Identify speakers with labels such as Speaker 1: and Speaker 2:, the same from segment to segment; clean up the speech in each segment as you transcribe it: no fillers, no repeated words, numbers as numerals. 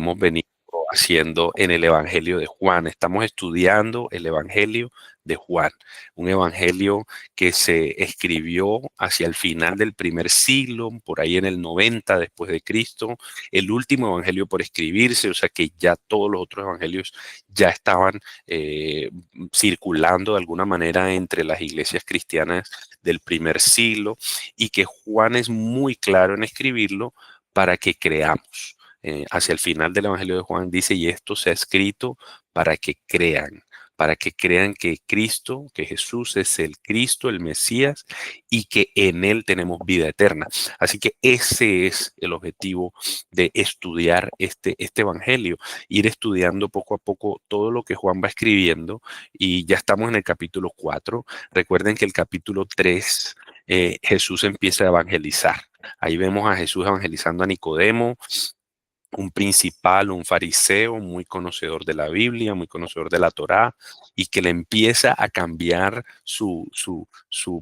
Speaker 1: hemos venido haciendo en el Evangelio de Juan. Estamos estudiando el Evangelio de Juan, un evangelio que se escribió hacia el final del primer siglo, por ahí en el 90 después de Cristo, el último evangelio por escribirse, o sea que ya todos los otros evangelios ya estaban circulando de alguna manera entre las iglesias cristianas del primer siglo, y que Juan es muy claro en escribirlo para que creamos. Hacia el final del Evangelio de Juan dice, y esto se ha escrito para que crean que Cristo, que Jesús es el Cristo, el Mesías, y que en Él tenemos vida eterna. Así que ese es el objetivo de estudiar este Evangelio, ir estudiando poco a poco todo lo que Juan va escribiendo, y ya estamos en el capítulo 4. Recuerden que el capítulo 3, Jesús empieza a evangelizar. Ahí vemos a Jesús evangelizando a Nicodemo, un principal, un fariseo muy conocedor de la Biblia, muy conocedor de la Torá, y que le empieza a cambiar su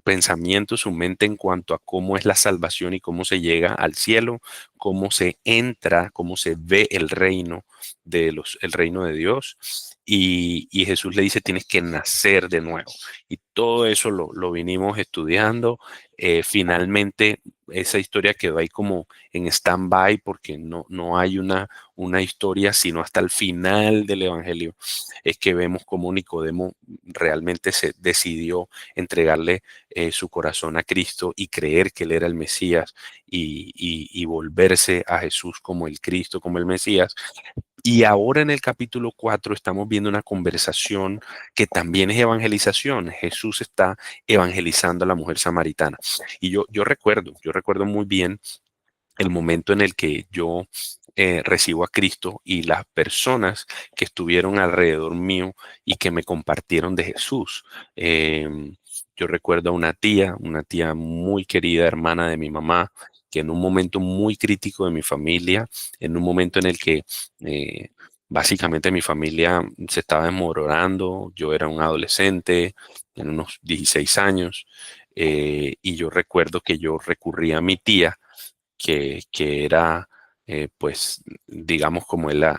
Speaker 1: pensamiento, su mente en cuanto a cómo es la salvación y cómo se llega al cielo, cómo se entra, cómo se ve el reino de Dios. Y Jesús le dice, tienes que nacer de nuevo. Y todo eso lo vinimos estudiando. Finalmente, esa historia quedó ahí como en stand-by porque no hay una historia, sino hasta el final del Evangelio es que vemos cómo Nicodemo realmente se decidió entregarle su corazón a Cristo y creer que él era el Mesías, y volverse a Jesús como el Cristo, como el Mesías. Y ahora en el capítulo 4 estamos viendo una conversación que también es evangelización. Jesús está evangelizando a la mujer samaritana. Y yo recuerdo muy bien el momento en el que yo recibo a Cristo, y las personas que estuvieron alrededor mío y que me compartieron de Jesús. Yo recuerdo a una tía muy querida, hermana de mi mamá, que en un momento muy crítico de mi familia, en un momento en el que eh, básicamente mi familia se estaba desmoronando, yo era un adolescente, en unos 16 años, y yo recuerdo que yo recurrí a mi tía, que era, pues, digamos, como el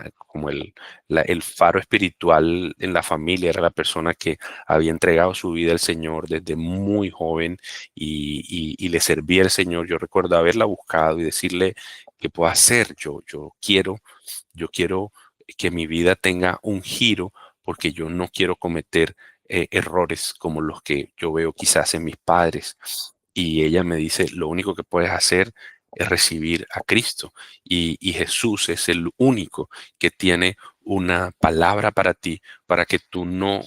Speaker 1: faro espiritual en la familia. Era la persona que había entregado su vida al Señor desde muy joven, y le servía al Señor. Yo recuerdo haberla buscado y decirle, ¿qué puedo hacer? Yo quiero que mi vida tenga un giro, porque yo no quiero cometer errores como los que yo veo quizás en mis padres. Y ella me dice, lo único que puedes hacer es recibir a Cristo, y Jesús es el único que tiene una palabra para ti, para que tú no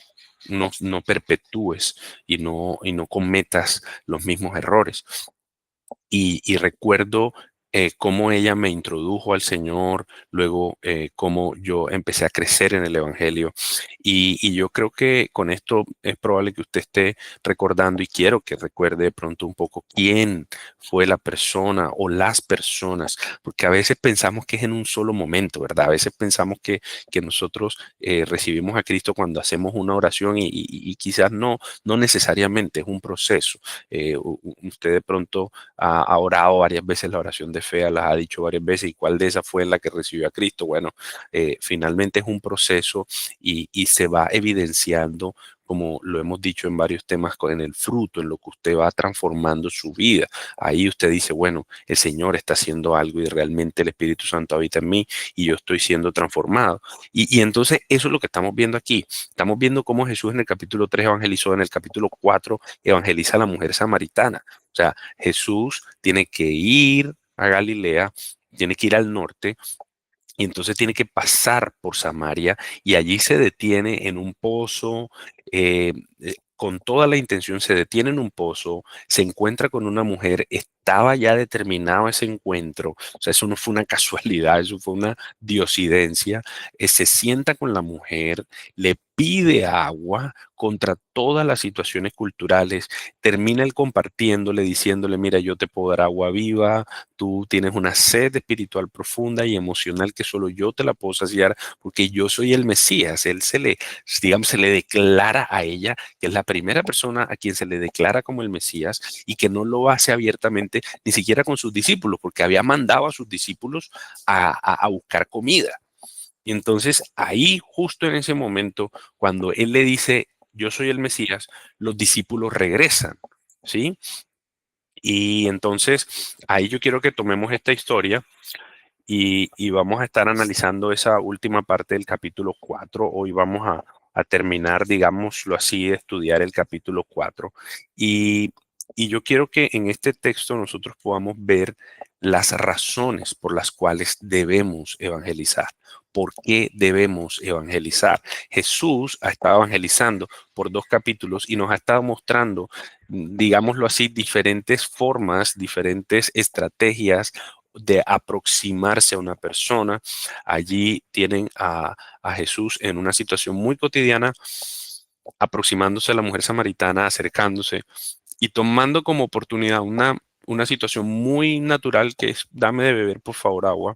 Speaker 1: perpetúes y no cometas los mismos errores. Y recuerdo cómo ella me introdujo al Señor, luego cómo yo empecé a crecer en el Evangelio. Y yo creo que con esto es probable que usted esté recordando, y quiero que recuerde de pronto un poco quién fue la persona o las personas, porque a veces pensamos que es en un solo momento, ¿verdad? A veces pensamos que nosotros recibimos a Cristo cuando hacemos una oración, y quizás no necesariamente es un proceso. Usted de pronto ha orado varias veces la oración de fe, las ha dicho varias veces, y cuál de esas fue la que recibió a Cristo. Bueno, finalmente es un proceso, y se va evidenciando, como lo hemos dicho en varios temas, en el fruto, en lo que usted va transformando su vida. Ahí usted dice, bueno, el Señor está haciendo algo, y realmente el Espíritu Santo habita en mí, y yo estoy siendo transformado. Y entonces eso es lo que estamos viendo aquí. Estamos viendo cómo Jesús en el capítulo 3 evangelizó, en el capítulo 4 evangeliza a la mujer samaritana. O sea, Jesús tiene que ir a Galilea, tiene que ir al norte, y entonces tiene que pasar por Samaria, y allí se detiene en un pozo. Con toda la intención se detiene en un pozo, se encuentra con una mujer, estaba ya determinado ese encuentro. O sea, eso no fue una casualidad, eso fue una diosidencia. Se sienta con la mujer, le pide agua contra todas las situaciones culturales, termina él compartiéndole, diciéndole, mira, yo te puedo dar agua viva, tú tienes una sed espiritual profunda y emocional que solo yo te la puedo saciar, porque yo soy el Mesías. Él digamos, se le declara a ella, que es la primera persona a quien se le declara como el Mesías, y que no lo hace abiertamente, ni siquiera con sus discípulos, porque había mandado a sus discípulos a buscar comida. Y entonces ahí, justo en ese momento, cuando él le dice, yo soy el Mesías, los discípulos regresan, ¿sí? Y entonces ahí yo quiero que tomemos esta historia y vamos a estar analizando esa última parte del capítulo 4. Hoy vamos a terminar, digámoslo así, de estudiar el capítulo 4. Y, y yo quiero que en este texto nosotros podamos ver las razones por las cuales debemos evangelizar. ¿Por qué debemos evangelizar? Jesús ha estado evangelizando por 2 capítulos y nos ha estado mostrando, digámoslo así, diferentes formas, diferentes estrategias de aproximarse a una persona. Allí tienen a Jesús en una situación muy cotidiana, aproximándose a la mujer samaritana, acercándose y tomando como oportunidad una situación muy natural que es, dame de beber, por favor, agua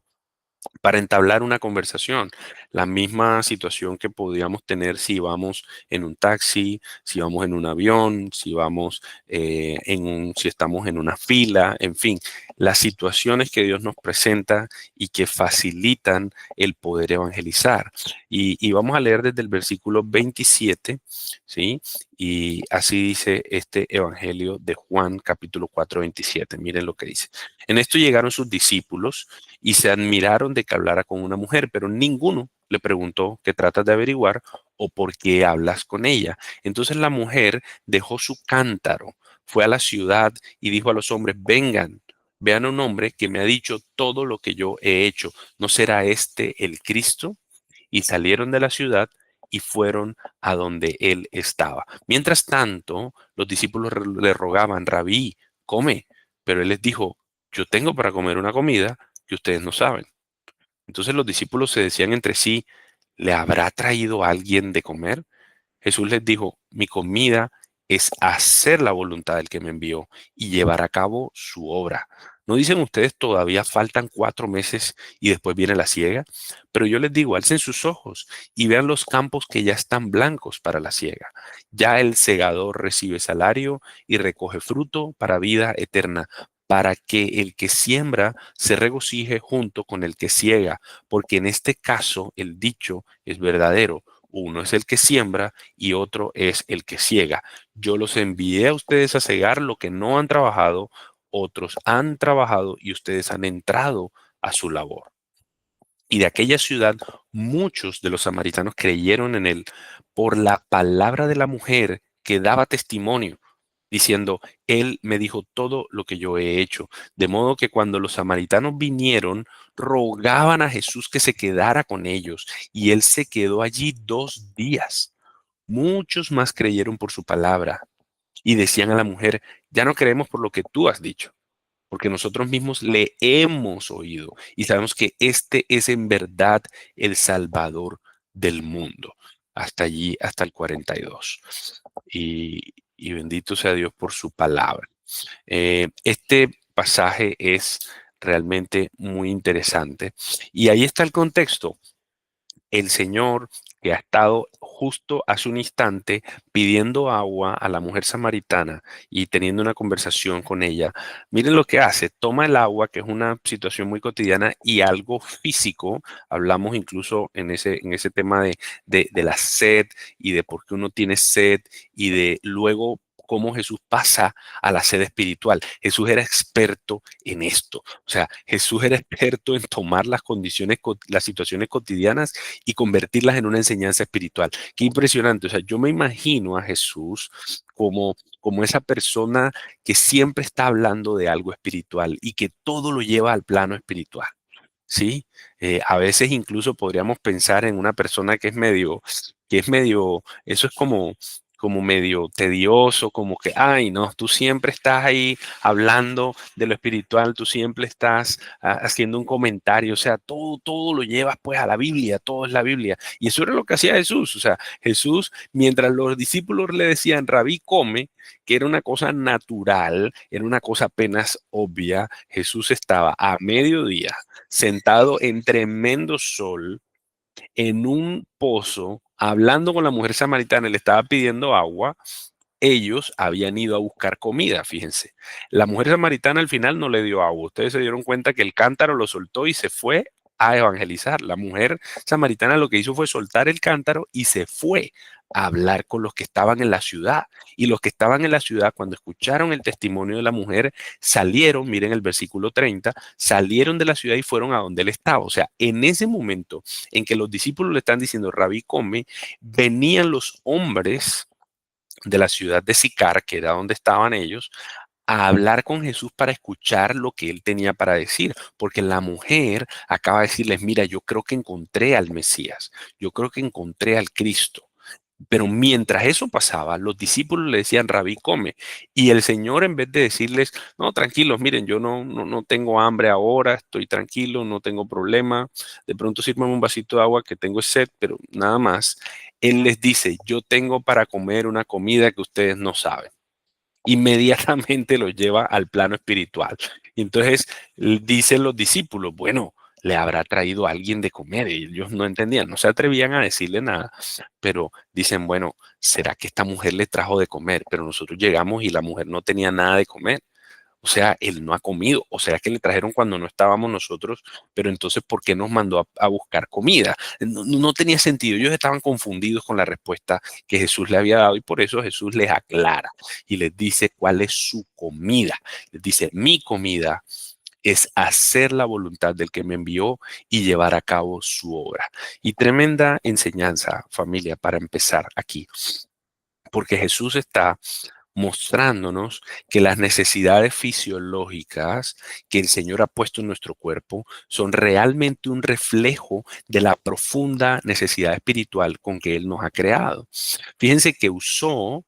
Speaker 1: para entablar una conversación. La misma situación que podríamos tener si vamos en un taxi, si vamos en un avión, si vamos si estamos en una fila, en fin, las situaciones que Dios nos presenta y que facilitan el poder evangelizar. Y vamos a leer desde el versículo 27, ¿sí? Y así dice este Evangelio de Juan, capítulo 4, 27. Miren lo que dice. En esto llegaron sus discípulos y se admiraron de que hablara con una mujer, pero ninguno le preguntó qué tratas de averiguar o por qué hablas con ella. Entonces la mujer dejó su cántaro, fue a la ciudad y dijo a los hombres, vengan, vean a un hombre que me ha dicho todo lo que yo he hecho. ¿No será este el Cristo? Y salieron de la ciudad y fueron a donde él estaba. Mientras tanto, los discípulos le rogaban, Rabí, come. Pero él les dijo, yo tengo para comer una comida que ustedes no saben. Entonces los discípulos se decían entre sí, ¿le habrá traído alguien de comer? Jesús les dijo, mi comida es hacer la voluntad del que me envió y llevar a cabo su obra. ¿No dicen ustedes todavía faltan 4 meses y después viene la siega? Pero yo les digo, alcen sus ojos y vean los campos que ya están blancos para la siega. Ya el segador recibe salario y recoge fruto para vida eterna, para que el que siembra se regocije junto con el que ciega, porque en este caso el dicho es verdadero. Uno es el que siembra y otro es el que ciega. Yo los envié a ustedes a cegar lo que no han trabajado, otros han trabajado y ustedes han entrado a su labor. Y de aquella ciudad muchos de los samaritanos creyeron en él por la palabra de la mujer que daba testimonio, diciendo, él me dijo todo lo que yo he hecho. De modo que cuando los samaritanos vinieron, rogaban a Jesús que se quedara con ellos, y él se quedó allí 2 días. Muchos más creyeron por su palabra y decían a la mujer, ya no creemos por lo que tú has dicho, porque nosotros mismos le hemos oído y sabemos que este es en verdad el Salvador del mundo. Hasta allí, hasta el 42. Y bendito sea Dios por su palabra. Este pasaje es realmente muy interesante. Y ahí está el contexto. El Señor que ha estado justo hace un instante pidiendo agua a la mujer samaritana y teniendo una conversación con ella, miren lo que hace, toma el agua, que es una situación muy cotidiana y algo físico, hablamos incluso en ese tema de la sed y de por qué uno tiene sed y de luego cómo Jesús pasa a la sed espiritual. Jesús era experto en esto. O sea, Jesús era experto en tomar las condiciones, las situaciones cotidianas y convertirlas en una enseñanza espiritual. Qué impresionante. O sea, yo me imagino a Jesús como esa persona que siempre está hablando de algo espiritual y que todo lo lleva al plano espiritual. ¿Sí? A veces incluso podríamos pensar en una persona que es medio, eso es como medio tedioso, como que, ay, no, tú siempre estás ahí hablando de lo espiritual, tú siempre estás haciendo un comentario, o sea, todo lo llevas pues a la Biblia, todo es la Biblia. Y eso era lo que hacía Jesús, o sea, Jesús, mientras los discípulos le decían, Rabí, come, que era una cosa natural, era una cosa apenas obvia, Jesús estaba a mediodía sentado en tremendo sol, en un pozo, hablando con la mujer samaritana, le estaba pidiendo agua. Ellos habían ido a buscar comida, fíjense. La mujer samaritana al final no le dio agua. Ustedes se dieron cuenta que el cántaro lo soltó y se fue a evangelizar. La mujer samaritana lo que hizo fue soltar el cántaro y se fue a hablar con los que estaban en la ciudad. Y los que estaban en la ciudad, cuando escucharon el testimonio de la mujer, salieron, miren el versículo 30, salieron de la ciudad y fueron a donde él estaba. O sea, en ese momento en que los discípulos le están diciendo, Rabí, come, venían los hombres de la ciudad de Sicar, que era donde estaban ellos, a hablar con Jesús para escuchar lo que él tenía para decir, porque la mujer acaba de decirles, mira, yo creo que encontré al Mesías, yo creo que encontré al Cristo. Pero mientras eso pasaba, los discípulos le decían, Rabí, come. Y el Señor, en vez de decirles, no, tranquilos, miren, yo no tengo hambre ahora, estoy tranquilo, no tengo problema. De pronto sírvame un vasito de agua que tengo sed, pero nada más. Él les dice, yo tengo para comer una comida que ustedes no saben. Inmediatamente lo lleva al plano espiritual. Y entonces dicen los discípulos, bueno, le habrá traído a alguien de comer. Y ellos no entendían, no se atrevían a decirle nada, pero dicen, bueno, ¿será que esta mujer le trajo de comer? Pero nosotros llegamos y la mujer no tenía nada de comer. O sea, él no ha comido. O sea, que le trajeron cuando no estábamos nosotros, pero entonces, ¿por qué nos mandó a buscar comida? No tenía sentido. Ellos estaban confundidos con la respuesta que Jesús le había dado y por eso Jesús les aclara y les dice cuál es su comida. Les dice, mi comida es hacer la voluntad del que me envió y llevar a cabo su obra. Y tremenda enseñanza, familia, para empezar aquí, porque Jesús está mostrándonos que las necesidades fisiológicas que el Señor ha puesto en nuestro cuerpo son realmente un reflejo de la profunda necesidad espiritual con que Él nos ha creado. Fíjense que usó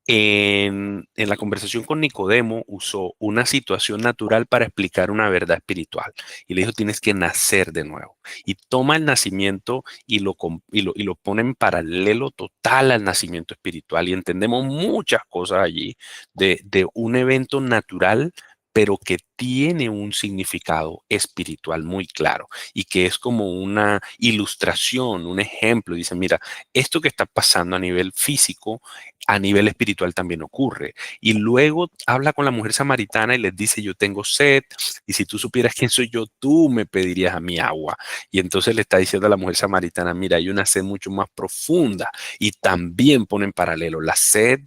Speaker 1: en la conversación con Nicodemo, usó una situación natural para explicar una verdad espiritual. Y le dijo, tienes que nacer de nuevo. Y toma el nacimiento y lo pone en paralelo total al nacimiento espiritual. Y entendemos muchas cosas allí de un evento natural, pero que tiene un significado espiritual muy claro y que es como una ilustración, un ejemplo. Dice, mira, esto que está pasando a nivel físico, a nivel espiritual también ocurre. Y luego habla con la mujer samaritana y les dice, yo tengo sed, y si tú supieras quién soy yo, tú me pedirías a mí agua. Y entonces le está diciendo a la mujer samaritana, mira, hay una sed mucho más profunda. Y también pone en paralelo la sed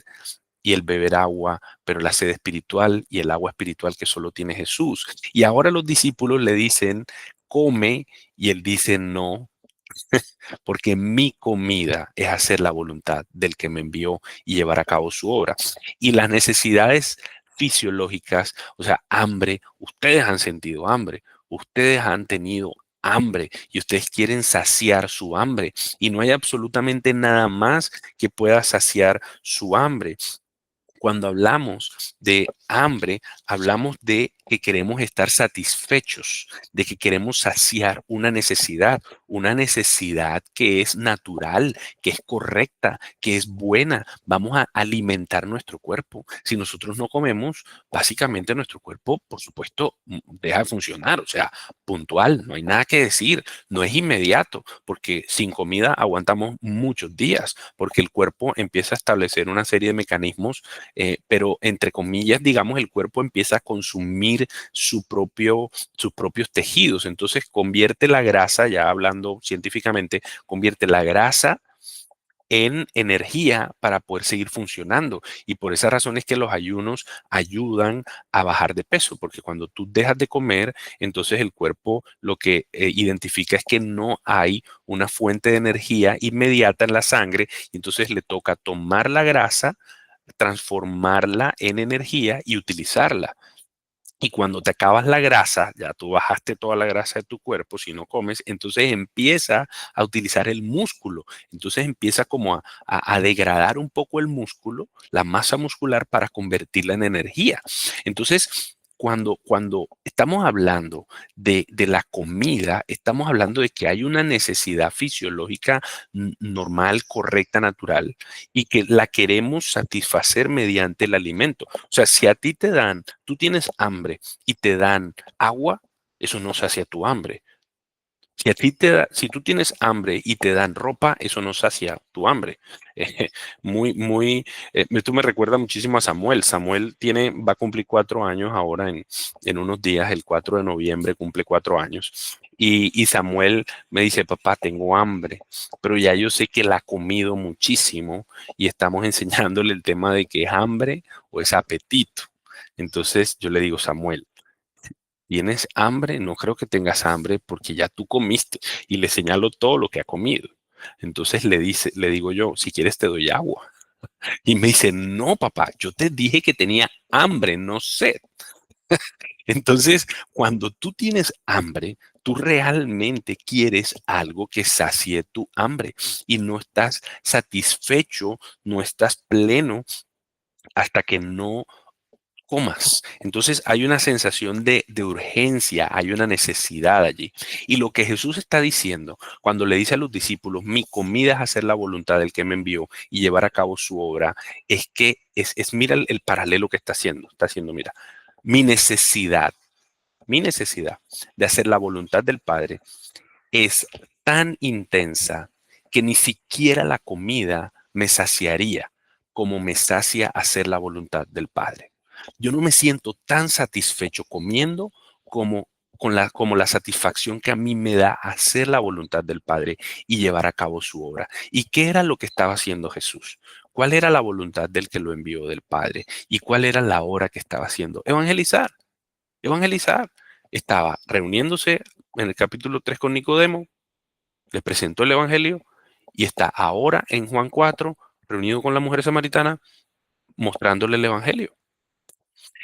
Speaker 1: y el beber agua, pero la sed espiritual y el agua espiritual que solo tiene Jesús. Y ahora los discípulos le dicen, come, y él dice, no, porque mi comida es hacer la voluntad del que me envió y llevar a cabo su obra. Y las necesidades fisiológicas, o sea, hambre, ustedes han sentido hambre, ustedes han tenido hambre y ustedes quieren saciar su hambre y no hay absolutamente nada más que pueda saciar su hambre. Cuando hablamos de hambre, hablamos de que queremos estar satisfechos, de que queremos saciar una necesidad que es natural, que es correcta, que es buena. Vamos a alimentar nuestro cuerpo. Si nosotros no comemos, básicamente nuestro cuerpo, por supuesto, deja de funcionar. O sea, puntual, no hay nada que decir, no es inmediato, porque sin comida aguantamos muchos días, porque el cuerpo empieza a establecer una serie de mecanismos pero entre comillas, digamos, el cuerpo empieza a consumir sus propios tejidos. Entonces convierte la grasa, ya hablando científicamente, convierte la grasa en energía para poder seguir funcionando. Y por esa razón es que los ayunos ayudan a bajar de peso, porque cuando tú dejas de comer, entonces el cuerpo lo que identifica es que no hay una fuente de energía inmediata en la sangre, y entonces le toca tomar la grasa, transformarla en energía y utilizarla. Y cuando te acabas la grasa, ya tú bajaste toda la grasa de tu cuerpo, si no comes, entonces empieza a utilizar el músculo. Entonces empieza como a degradar un poco el músculo, la masa muscular para convertirla en energía. Entonces, cuando estamos hablando de la comida, estamos hablando de que hay una necesidad fisiológica normal, correcta, natural, y que la queremos satisfacer mediante el alimento. O sea, si a ti te dan, tú tienes hambre y te dan agua, eso no sacia tu hambre. Si a ti si tú tienes hambre y te dan ropa, eso no sacia tu hambre. Eh, esto me recuerda muchísimo a Samuel. Samuel va a cumplir 4 años ahora en unos días, el 4 de noviembre cumple 4 años. Y Samuel me dice, papá, tengo hambre, pero ya yo sé que la ha comido muchísimo y estamos enseñándole el tema de que es hambre o es apetito. Entonces yo le digo, Samuel, ¿tienes hambre? No creo que tengas hambre porque ya tú comiste y le señalo todo lo que ha comido. Entonces le digo yo, si quieres te doy agua. Y me dice, no, papá, yo te dije que tenía hambre, no sed. Entonces, cuando tú tienes hambre, tú realmente quieres algo que sacie tu hambre y no estás satisfecho, no estás pleno hasta que no comas. Entonces hay una sensación de urgencia, hay una necesidad allí. Y lo que Jesús está diciendo cuando le dice a los discípulos, mi comida es hacer la voluntad del que me envió y llevar a cabo su obra, es que mira el paralelo que está haciendo. Está haciendo, mira, mi necesidad, mi necesidad de hacer la voluntad del Padre es tan intensa que ni siquiera la comida me saciaría como me sacia hacer la voluntad del Padre. Yo no me siento tan satisfecho comiendo como como la satisfacción que a mí me da hacer la voluntad del Padre y llevar a cabo su obra. ¿Y qué era lo que estaba haciendo Jesús? ¿Cuál era la voluntad del que lo envió del Padre? ¿Y cuál era la obra que estaba haciendo? Evangelizar, evangelizar. Estaba reuniéndose en el capítulo 3 con Nicodemo, les presentó el Evangelio y está ahora en Juan 4 reunido con la mujer samaritana mostrándole el Evangelio.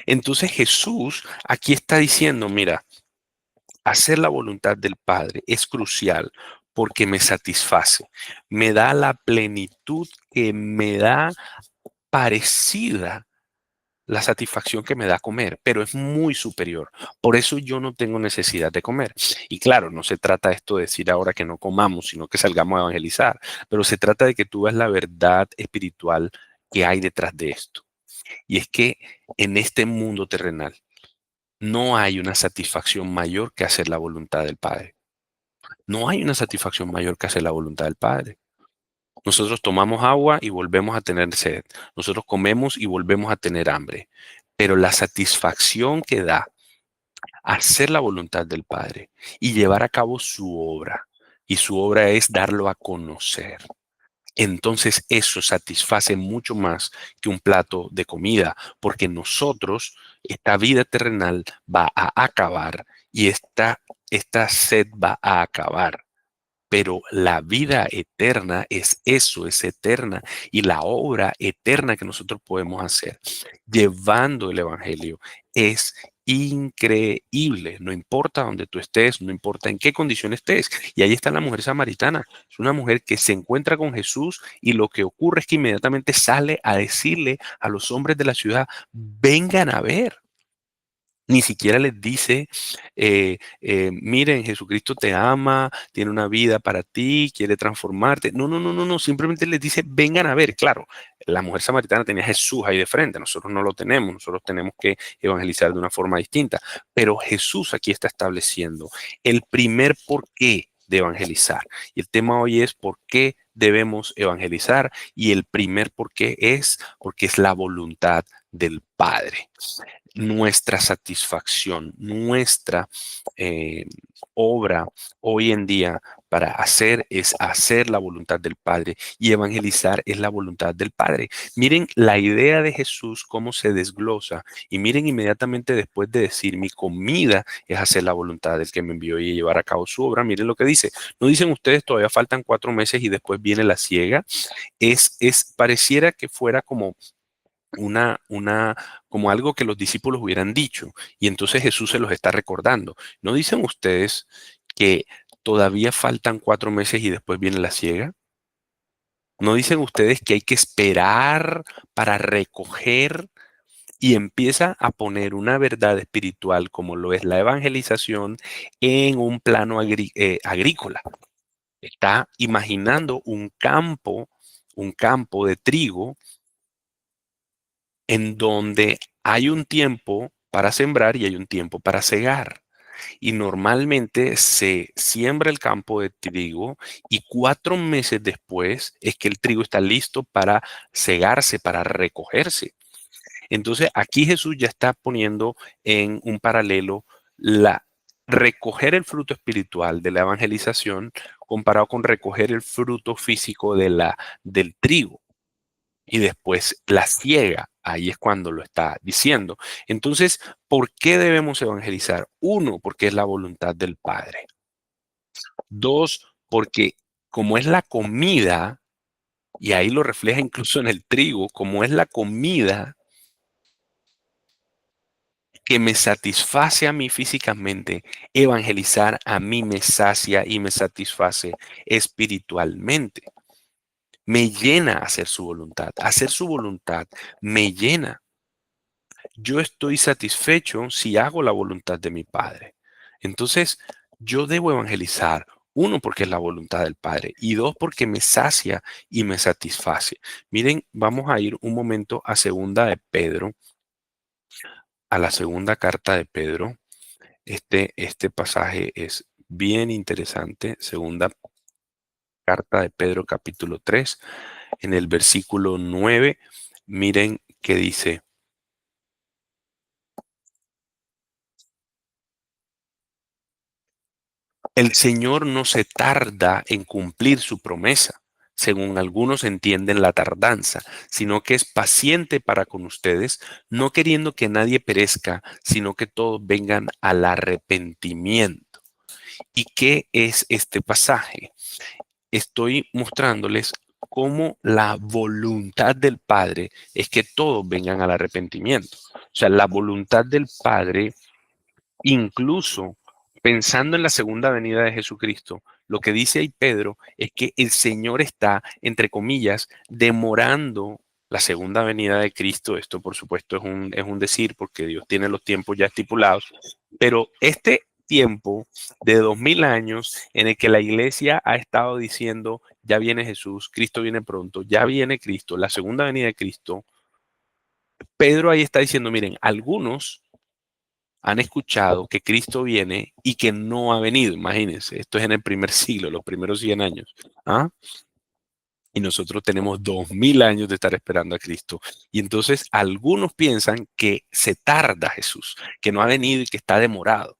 Speaker 1: Entonces Jesús aquí está diciendo, mira, hacer la voluntad del Padre es crucial porque me satisface, me da la plenitud que me da parecida la satisfacción que me da comer, pero es muy superior. Por eso yo no tengo necesidad de comer. Y claro, no se trata esto de decir ahora que no comamos, sino que salgamos a evangelizar, pero se trata de que tú veas la verdad espiritual que hay detrás de esto. Y es que en este mundo terrenal no hay una satisfacción mayor que hacer la voluntad del Padre. No hay una satisfacción mayor que hacer la voluntad del Padre. Nosotros tomamos agua y volvemos a tener sed. Nosotros comemos y volvemos a tener hambre. Pero la satisfacción que da hacer la voluntad del Padre y llevar a cabo su obra, y su obra es darlo a conocer. Entonces eso satisface mucho más que un plato de comida, porque nosotros, esta vida terrenal va a acabar y esta sed va a acabar. Pero la vida eterna es eso, es eterna. Y la obra eterna que nosotros podemos hacer llevando el Evangelio es increíble. No importa dónde tú estés, no importa en qué condición estés. Y ahí está la mujer samaritana. Es una mujer que se encuentra con Jesús y lo que ocurre es que inmediatamente sale a decirle a los hombres de la ciudad, vengan a ver. Ni siquiera les dice, miren, Jesucristo te ama, tiene una vida para ti, quiere transformarte. No, no, no, no, no. Simplemente les dice, vengan a ver. Claro, la mujer samaritana tenía a Jesús ahí de frente. Nosotros no lo tenemos. Nosotros tenemos que evangelizar de una forma distinta. Pero Jesús aquí está estableciendo el primer porqué de evangelizar. Y el tema hoy es por qué debemos evangelizar. Y el primer porqué es porque es la voluntad del Padre. Nuestra satisfacción, nuestra obra hoy en día para hacer es hacer la voluntad del Padre y evangelizar es la voluntad del Padre. Miren la idea de Jesús, cómo se desglosa y miren inmediatamente después de decir mi comida es hacer la voluntad del que me envió y llevar a cabo su obra. Miren lo que dice. No dicen ustedes todavía faltan 4 meses y después viene la siega. Pareciera que fuera como como algo que los discípulos hubieran dicho. Y entonces Jesús se los está recordando. ¿No dicen ustedes que todavía faltan 4 meses y después viene la siega? ¿No dicen ustedes que hay que esperar para recoger y empieza a poner una verdad espiritual como lo es la evangelización en un plano agrícola? Está imaginando un campo de trigo en donde hay un tiempo para sembrar y hay un tiempo para cegar. Y normalmente se siembra el campo de trigo y 4 meses después es que el trigo está listo para cegarse, para recogerse. Entonces aquí Jesús ya está poniendo en un paralelo recoger el fruto espiritual de la evangelización comparado con recoger el fruto físico del trigo y después la ciega. Ahí es cuando lo está diciendo. Entonces, ¿por qué debemos evangelizar? Uno, porque es la voluntad del Padre. Dos, porque como es la comida, y ahí lo refleja incluso en el trigo, como es la comida que me satisface a mí físicamente, evangelizar a mí me sacia y me satisface espiritualmente. Me llena hacer su voluntad. Hacer su voluntad me llena. Yo estoy satisfecho si hago la voluntad de mi Padre. Entonces, yo debo evangelizar. Uno, porque es la voluntad del Padre. Y dos, porque me sacia y me satisface. Miren, vamos a ir un momento a segunda de Pedro, a la segunda carta de Pedro. Este pasaje es bien interesante. Segunda carta de Pedro, capítulo 3, en el versículo 9. Miren qué dice. El Señor no se tarda en cumplir su promesa, según algunos entienden la tardanza, sino que es paciente para con ustedes, no queriendo que nadie perezca, sino que todos vengan al arrepentimiento. ¿Y qué es este pasaje? Estoy mostrándoles cómo la voluntad del Padre es que todos vengan al arrepentimiento. O sea, la voluntad del Padre, incluso pensando en la segunda venida de Jesucristo, lo que dice ahí Pedro es que el Señor está, entre comillas, demorando la segunda venida de Cristo. Esto, por supuesto, es un decir porque Dios tiene los tiempos ya estipulados, pero este tiempo de 2000 años en el que la iglesia ha estado diciendo, ya viene Jesús, Cristo viene pronto, ya viene Cristo, la segunda venida de Cristo, Pedro ahí está diciendo, miren, algunos han escuchado que Cristo viene y que no ha venido. Imagínense, esto es en el primer siglo, los primeros 100 años. ¿Ah? Y nosotros tenemos 2000 años de estar esperando a Cristo. Y entonces algunos piensan que se tarda Jesús, que no ha venido y que está demorado.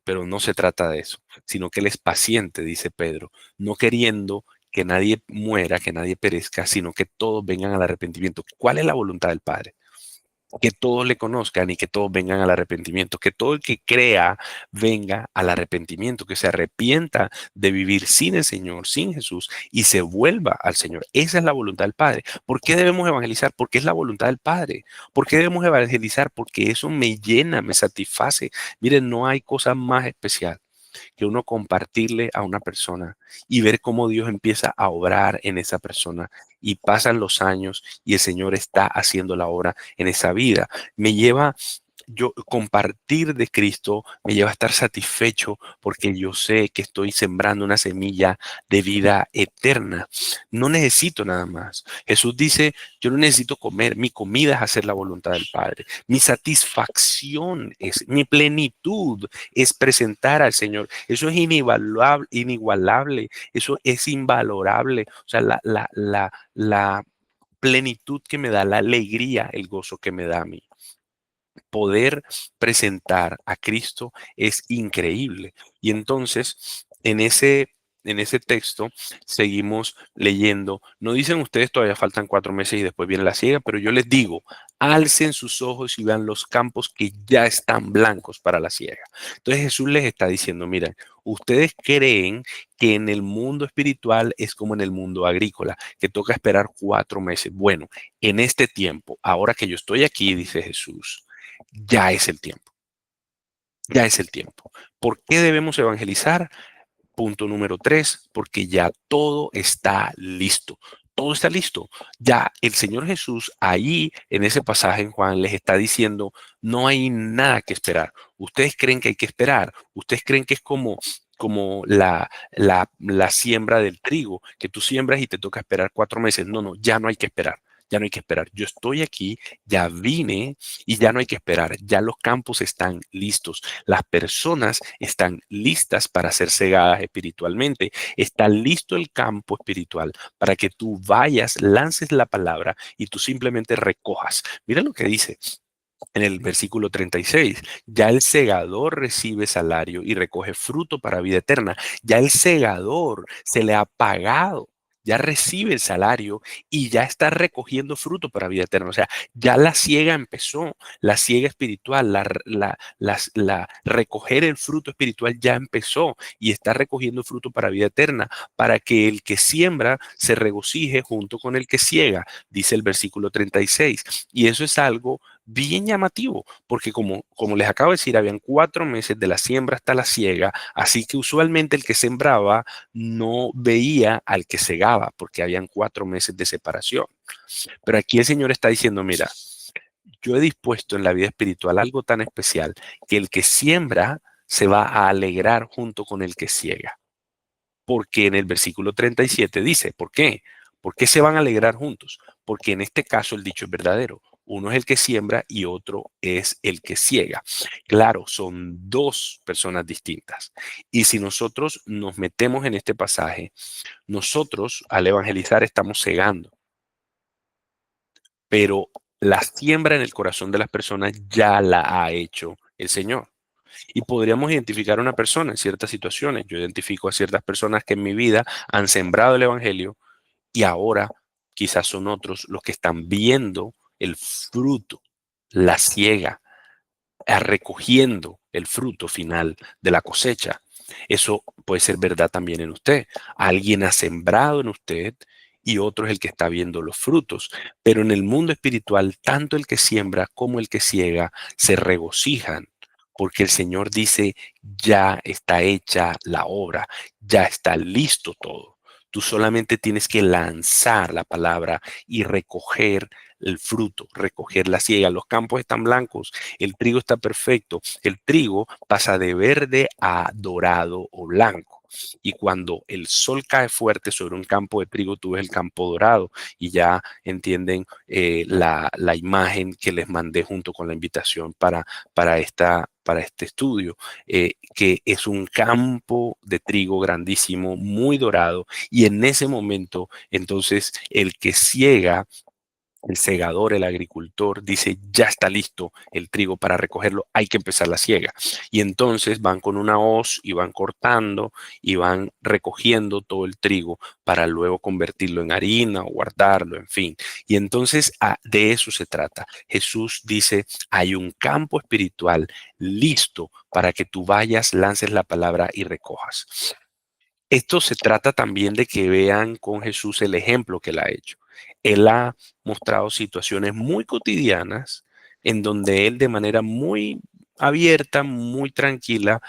Speaker 1: Pero no se trata de eso, sino que Él es paciente, dice Pedro, no queriendo que nadie muera, que nadie perezca, sino que todos vengan al arrepentimiento. ¿Cuál es la voluntad del Padre? Que todos le conozcan y que todos vengan al arrepentimiento, que todo el que crea venga al arrepentimiento, que se arrepienta de vivir sin el Señor, sin Jesús y se vuelva al Señor. Esa es la voluntad del Padre. ¿Por qué debemos evangelizar? Porque es la voluntad del Padre. ¿Por qué debemos evangelizar? Porque eso me llena, me satisface. Miren, no hay cosa más especial que uno compartirle a una persona y ver cómo Dios empieza a obrar en esa persona y pasan los años y el Señor está haciendo la obra en esa vida. Me lleva yo compartir de Cristo me lleva a estar satisfecho porque yo sé que estoy sembrando una semilla de vida eterna. No necesito nada más. Jesús dice, yo no necesito comer, mi comida es hacer la voluntad del Padre. Mi satisfacción es, mi plenitud es presentar al Señor. Eso es inigualable, inigualable, eso es invalorable. O sea, la plenitud que me da, la alegría, el gozo que me da a mí poder presentar a Cristo es increíble. Y entonces, en ese texto, seguimos leyendo. No dicen ustedes, todavía faltan 4 meses y después viene la siega, pero yo les digo, alcen sus ojos y vean los campos que ya están blancos para la siega. Entonces Jesús les está diciendo, miren, ustedes creen que en el mundo espiritual es como en el mundo agrícola, que toca esperar 4 meses. Bueno, en este tiempo, ahora que yo estoy aquí, dice Jesús, ya es el tiempo, ya es el tiempo. ¿Por qué debemos evangelizar? Punto número 3, porque ya todo está listo. Todo está listo. Ya el Señor Jesús ahí en ese pasaje en Juan les está diciendo, no hay nada que esperar. Ustedes creen que hay que esperar. Ustedes creen que es como la siembra del trigo, que tú siembras y te toca esperar 4 meses. No, no, ya no hay que esperar. Ya no hay que esperar. Yo estoy aquí, ya vine y ya no hay que esperar. Ya los campos están listos. Las personas están listas para ser cegadas espiritualmente. Está listo el campo espiritual para que tú vayas, lances la palabra y tú simplemente recojas. Mira lo que dice. En el versículo 36, ya el segador recibe salario y recoge fruto para vida eterna. Ya el segador se le ha pagado, ya recibe el salario y ya está recogiendo fruto para vida eterna. O sea, ya la siega empezó, la siega espiritual, recoger el fruto espiritual ya empezó y está recogiendo fruto para vida eterna, para que el que siembra se regocije junto con el que siega, dice el versículo 36. Y eso es algo bien llamativo, porque como les acabo de decir, habían 4 meses de la siembra hasta la siega, así que usualmente el que sembraba no veía al que segaba, porque habían 4 meses de separación. Pero aquí el Señor está diciendo, mira, yo he dispuesto en la vida espiritual algo tan especial que el que siembra se va a alegrar junto con el que siega. Porque en el versículo 37 dice, ¿por qué? ¿Por qué se van a alegrar juntos? Porque en este caso el dicho es verdadero. Uno es el que siembra y otro es el que ciega. Claro, son dos personas distintas. Y si nosotros nos metemos en este pasaje, nosotros al evangelizar estamos cegando, pero la siembra en el corazón de las personas ya la ha hecho el Señor. Y podríamos identificar a una persona en ciertas situaciones. Yo identifico a ciertas personas que en mi vida han sembrado el evangelio y ahora quizás son otros los que están viendo el fruto, la siega, recogiendo el fruto final de la cosecha. Eso puede ser verdad también en usted. Alguien ha sembrado en usted y otro es el que está viendo los frutos. Pero en el mundo espiritual, tanto el que siembra como el que ciega se regocijan, porque el Señor dice, ya está hecha la obra, ya está listo todo. Tú solamente tienes que lanzar la palabra y recoger el fruto, recoger la siega. Los campos están blancos, el trigo está perfecto. El trigo pasa de verde a dorado o blanco. Y cuando el sol cae fuerte sobre un campo de trigo, tú ves el campo dorado y ya entienden la imagen que les mandé junto con la invitación para este estudio, que es un campo de trigo grandísimo, muy dorado, y en ese momento, entonces, el que ciega, el segador, el agricultor, dice, ya está listo el trigo para recogerlo, hay que empezar la siega. Y entonces van con una hoz y van cortando y van recogiendo todo el trigo para luego convertirlo en harina o guardarlo, en fin. Y entonces de eso se trata. Jesús dice, hay un campo espiritual listo para que tú vayas, lances la palabra y recojas. Esto se trata también de que vean con Jesús el ejemplo que él ha hecho. Él ha mostrado situaciones muy cotidianas en donde él de manera muy abierta, muy tranquila,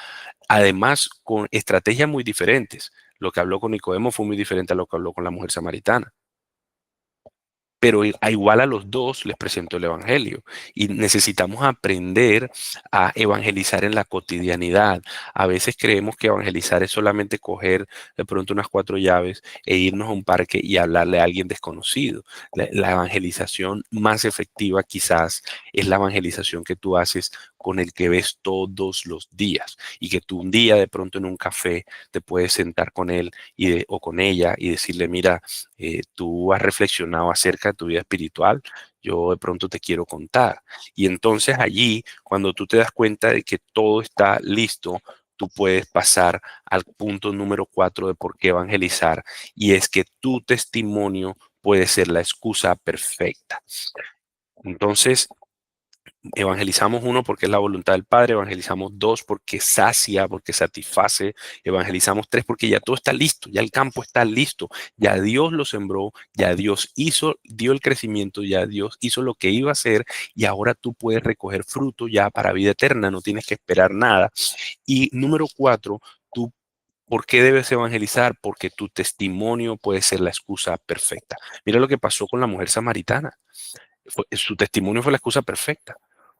Speaker 1: además con estrategias muy diferentes. Lo que habló con Nicodemo fue muy diferente a lo que habló con la mujer samaritana, pero a igual a los dos les presento el Evangelio y necesitamos aprender a evangelizar en la cotidianidad. A veces creemos que evangelizar es solamente coger de pronto unas 4 llaves e irnos a un parque y hablarle a alguien desconocido. La evangelización más efectiva quizás es la evangelización que tú haces con el que ves todos los días y que tú un día de pronto en un café te puedes sentar con él o con ella y decirle, mira, tú has reflexionado acerca de tu vida espiritual, yo de pronto te quiero contar. Y entonces allí, cuando tú te das cuenta de que todo está listo, tú puedes pasar al punto número 4 de por qué evangelizar, y es que tu testimonio puede ser la excusa perfecta. Entonces, evangelizamos uno porque es la voluntad del Padre, evangelizamos dos porque sacia, porque satisface, evangelizamos tres porque ya todo está listo, ya el campo está listo, ya Dios lo sembró, ya Dios dio el crecimiento, ya Dios hizo lo que iba a hacer y ahora tú puedes recoger fruto ya para vida eterna, no tienes que esperar nada. Y número 4, tú, ¿por qué debes evangelizar? Porque tu testimonio puede ser la excusa perfecta. Mira lo que pasó con la mujer samaritana. Su testimonio fue la excusa perfecta.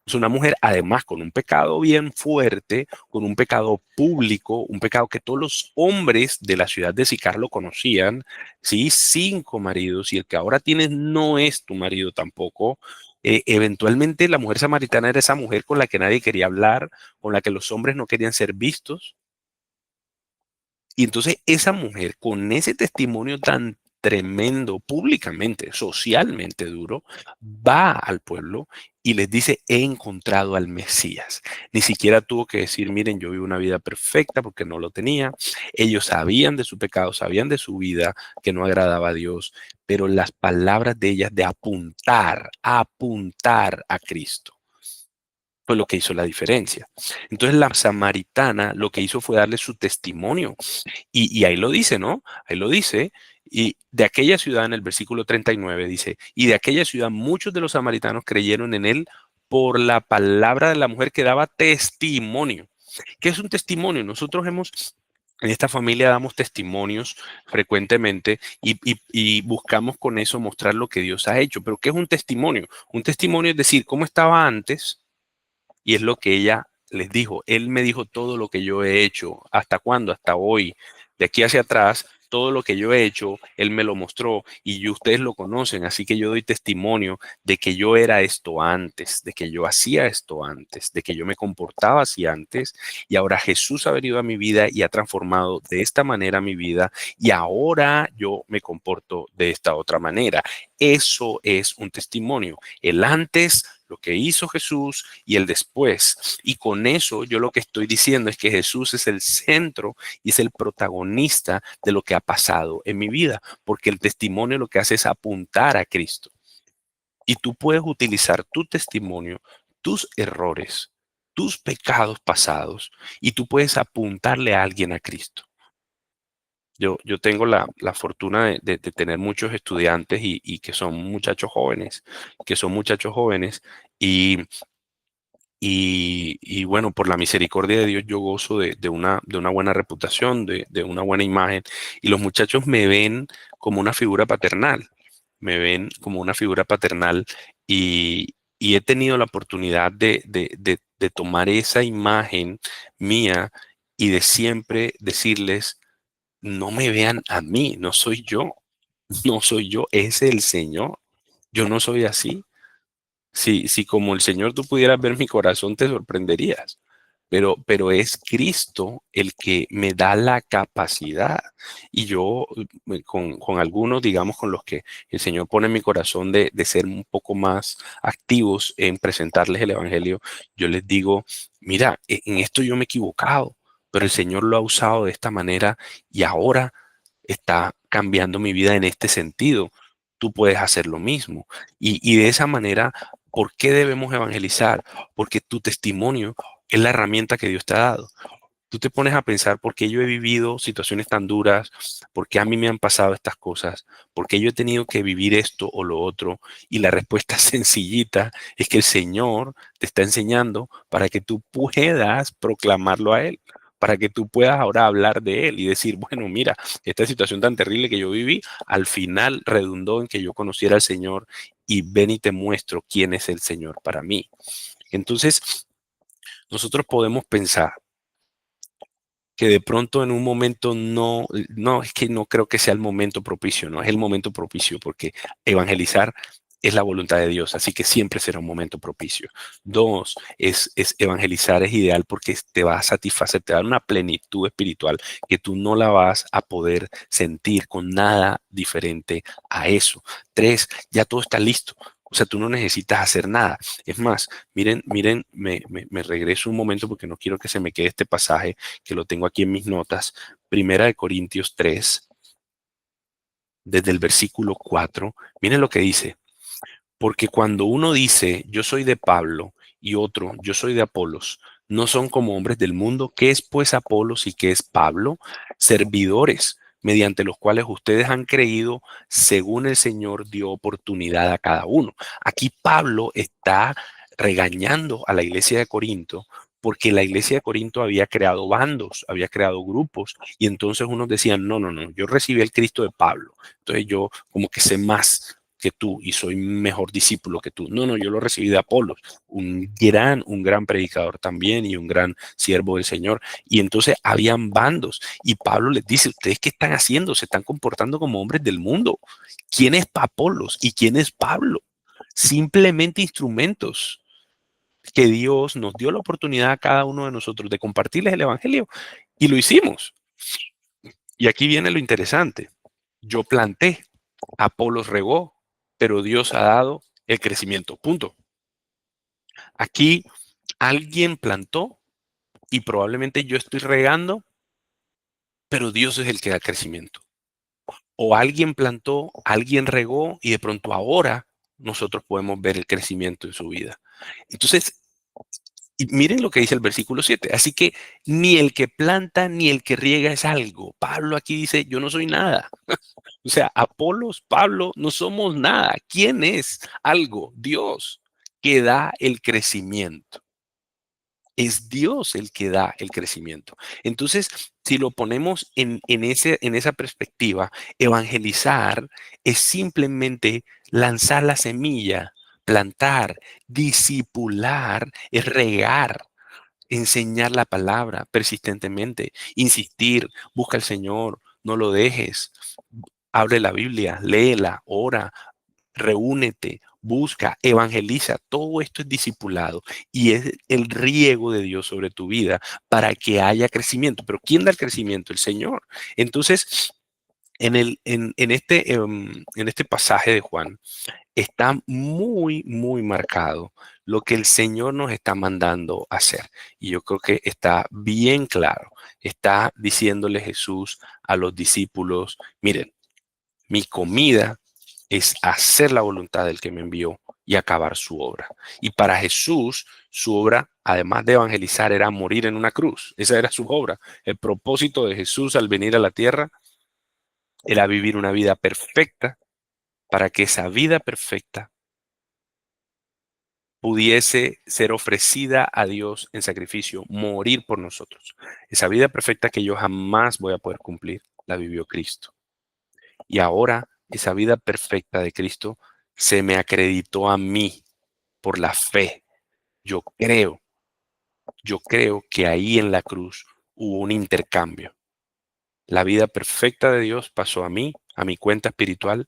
Speaker 1: Es una mujer, además, con un pecado bien fuerte, con un pecado público, un pecado que todos los hombres de la ciudad de Sicar lo conocían, ¿sí? 5 maridos, y el que ahora tienes no es tu marido tampoco. Eventualmente, la mujer samaritana era esa mujer con la que nadie quería hablar, con la que los hombres no querían ser vistos. Y entonces esa mujer, con ese testimonio tan tremendo, públicamente, socialmente duro, va al pueblo y les dice, he encontrado al Mesías. Ni siquiera tuvo que decir, miren, yo vivo una vida perfecta porque no lo tenía. Ellos sabían de su pecado, sabían de su vida que no agradaba a Dios, pero las palabras de ellas de apuntar a Cristo fue lo que hizo la diferencia. Entonces la samaritana lo que hizo fue darle su testimonio. Y ahí lo dice, ¿no? Ahí lo dice. Y de aquella ciudad, en el versículo 39, dice, y de aquella ciudad muchos de los samaritanos creyeron en él por la palabra de la mujer que daba testimonio. ¿Qué es un testimonio? Nosotros en esta familia damos testimonios frecuentemente y buscamos con eso mostrar lo que Dios ha hecho. Pero ¿qué es un testimonio? Un testimonio es decir, cómo estaba antes, y es lo que ella les dijo. Él me dijo todo lo que yo he hecho. ¿Hasta cuándo? Hasta hoy. De aquí hacia atrás, todo lo que yo he hecho, él me lo mostró y ustedes lo conocen. Así que yo doy testimonio de que yo era esto antes, de que yo hacía esto antes, de que yo me comportaba así antes. Y ahora Jesús ha venido a mi vida y ha transformado de esta manera mi vida. Y ahora yo me comporto de esta otra manera. Eso es un testimonio. El antes, lo que hizo Jesús y el después. Y con eso yo lo que estoy diciendo es que Jesús es el centro y es el protagonista de lo que ha pasado en mi vida, porque el testimonio lo que hace es apuntar a Cristo. Y tú puedes utilizar tu testimonio, tus errores, tus pecados pasados, y tú puedes apuntarle a alguien a Cristo. Yo tengo la fortuna de tener muchos estudiantes y que son muchachos jóvenes, y bueno, por la misericordia de Dios, yo gozo de una buena reputación, de una buena imagen. Y los muchachos me ven como una figura paternal, me ven como una figura paternal y he tenido la oportunidad de tomar esa imagen mía y de siempre decirles, no me vean a mí, no soy yo, no soy yo, es el Señor. Yo no soy así. Si como el Señor tú pudieras ver mi corazón, te sorprenderías. Pero es Cristo el que me da la capacidad. Y yo, con algunos, digamos, con los que el Señor pone en mi corazón de ser un poco más activos en presentarles el Evangelio, yo les digo, mira, en esto yo me he equivocado, pero el Señor lo ha usado de esta manera y ahora está cambiando mi vida en este sentido. Tú puedes hacer lo mismo. Y de esa manera, ¿por qué debemos evangelizar? Porque tu testimonio es la herramienta que Dios te ha dado. Tú te pones a pensar por qué yo he vivido situaciones tan duras, por qué a mí me han pasado estas cosas, por qué yo he tenido que vivir esto o lo otro. Y la respuesta sencillita es que el Señor te está enseñando para que tú puedas proclamarlo a Él, para que tú puedas ahora hablar de Él y decir, bueno, mira, esta situación tan terrible que yo viví, al final redundó en que yo conociera al Señor y ven y te muestro quién es el Señor para mí. Entonces, nosotros podemos pensar que de pronto en un momento no, es que no creo que sea el momento propicio, no es el momento propicio porque evangelizar es la voluntad de Dios, así que siempre será un momento propicio. Dos, es evangelizar es ideal porque te va a satisfacer, te va a dar una plenitud espiritual que tú no la vas a poder sentir con nada diferente a eso. Tres, ya todo está listo. O sea, tú no necesitas hacer nada. Es más, miren, me regreso un momento porque no quiero que se me quede este pasaje que lo tengo aquí en mis notas, Primera de Corintios 3, desde el versículo 4. Miren lo que dice, porque cuando uno dice, yo soy de Pablo, y otro, yo soy de Apolos, no son como hombres del mundo. ¿Qué es pues Apolos y qué es Pablo? Servidores, mediante los cuales ustedes han creído, según el Señor dio oportunidad a cada uno. Aquí Pablo está regañando a la iglesia de Corinto porque la iglesia de Corinto había creado bandos, había creado grupos, y entonces unos decían, no, no, no, yo recibí el Cristo de Pablo, entonces yo como que sé más que tú y soy mejor discípulo que tú. No, no, yo lo recibí de Apolos, un gran predicador también y un gran siervo del Señor. Y entonces habían bandos y Pablo les dice, ¿ustedes qué están haciendo? Se están comportando como hombres del mundo. ¿Quién es Apolos y quién es Pablo? Simplemente instrumentos que Dios nos dio la oportunidad a cada uno de nosotros de compartirles el Evangelio y lo hicimos. Y aquí viene lo interesante. Yo planté, Apolos regó, pero Dios ha dado el crecimiento. Punto. Aquí alguien plantó y probablemente yo estoy regando, pero Dios es el que da crecimiento. O alguien plantó, alguien regó y de pronto ahora nosotros podemos ver el crecimiento en su vida. Entonces, y miren lo que dice el versículo 7. Así que ni el que planta ni el que riega es algo. Pablo aquí dice, yo no soy nada. O sea, Apolos, Pablo, no somos nada. ¿Quién es algo? Dios, que da el crecimiento. Es Dios el que da el crecimiento. Entonces, si lo ponemos en esa perspectiva, evangelizar es simplemente lanzar la semilla, plantar, discipular, es regar, enseñar la palabra persistentemente, insistir, busca al Señor, no lo dejes, abre la Biblia, léela, ora, reúnete, busca, evangeliza. Todo esto es discipulado y es el riego de Dios sobre tu vida para que haya crecimiento. Pero ¿quién da el crecimiento? El Señor. Entonces, en este pasaje de Juan está muy, muy marcado lo que el Señor nos está mandando a hacer. Y yo creo que está bien claro. Está diciéndole Jesús a los discípulos, miren, mi comida es hacer la voluntad del que me envió y acabar su obra. Y para Jesús, su obra, además de evangelizar, era morir en una cruz. Esa era su obra. El propósito de Jesús al venir a la tierra era vivir una vida perfecta para que esa vida perfecta pudiese ser ofrecida a Dios en sacrificio, morir por nosotros. Esa vida perfecta que yo jamás voy a poder cumplir, la vivió Cristo. Y ahora esa vida perfecta de Cristo se me acreditó a mí por la fe. Yo creo, yo creo que ahí en la cruz hubo un intercambio. La vida perfecta de Dios pasó a mí, a mi cuenta espiritual,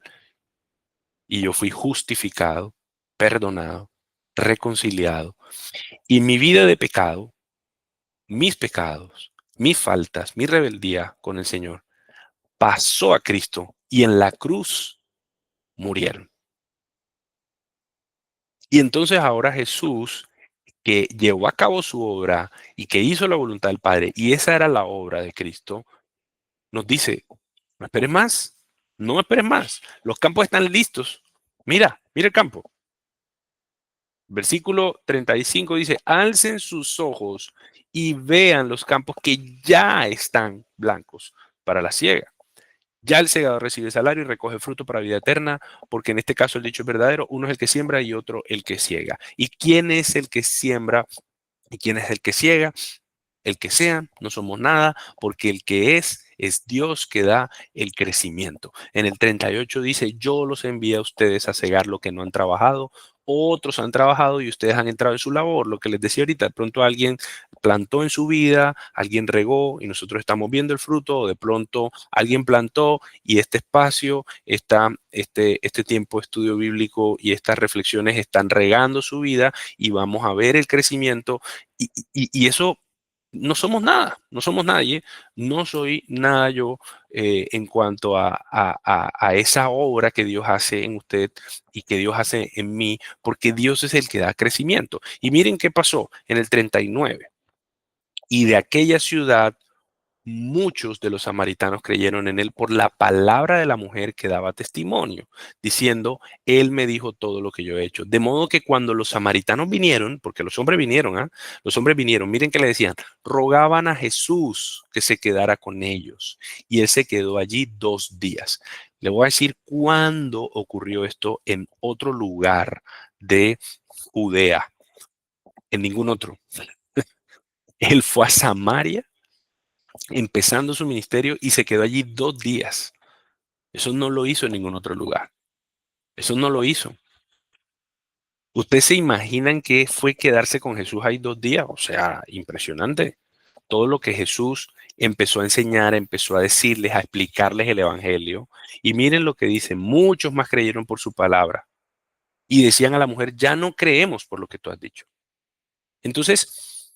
Speaker 1: y yo fui justificado, perdonado, reconciliado. Y mi vida de pecado, mis pecados, mis faltas, mi rebeldía con el Señor, pasó a Cristo y en la cruz murieron. Y entonces ahora Jesús, que llevó a cabo su obra y que hizo la voluntad del Padre, y esa era la obra de Cristo, nos dice, no esperes más, no esperes más, los campos están listos. Mira, mira el campo. Versículo 35 dice, alcen sus ojos y vean los campos que ya están blancos para la siega. Ya el segador recibe salario y recoge fruto para vida eterna, porque en este caso el dicho es verdadero, uno es el que siembra y otro el que ciega. ¿Y quién es el que siembra y quién es el que ciega? El que sea, no somos nada, porque el que es Dios que da el crecimiento. En el 38 dice, yo los envié a ustedes a cegar lo que no han trabajado, otros han trabajado y ustedes han entrado en su labor. Lo que les decía ahorita, de pronto alguien plantó en su vida, alguien regó y nosotros estamos viendo el fruto, o de pronto alguien plantó y este espacio, este tiempo de estudio bíblico y estas reflexiones están regando su vida y vamos a ver el crecimiento y eso no somos nada, no somos nadie, no soy nada yo en cuanto a esa obra que Dios hace en usted y que Dios hace en mí, porque Dios es el que da crecimiento. Y miren qué pasó en el 39. Y de aquella ciudad muchos de los samaritanos creyeron en él por la palabra de la mujer que daba testimonio, diciendo, él me dijo todo lo que yo he hecho. De modo que cuando los samaritanos vinieron, porque los hombres vinieron, ¿ah? Los hombres vinieron, miren que le decían, rogaban a Jesús que se quedara con ellos. Y él se quedó allí 2 días. Le voy a decir cuándo ocurrió esto en otro lugar de Judea, en ningún otro. Él fue a Samaria empezando su ministerio y se quedó allí 2 días. Eso no lo hizo en ningún otro lugar. Eso no lo hizo. ¿Ustedes se imaginan qué fue quedarse con Jesús ahí 2 días? O sea, impresionante. Todo lo que Jesús empezó a enseñar, empezó a decirles, a explicarles el Evangelio. Y miren lo que dice, muchos más creyeron por su palabra. Y decían a la mujer, ya no creemos por lo que tú has dicho. Entonces,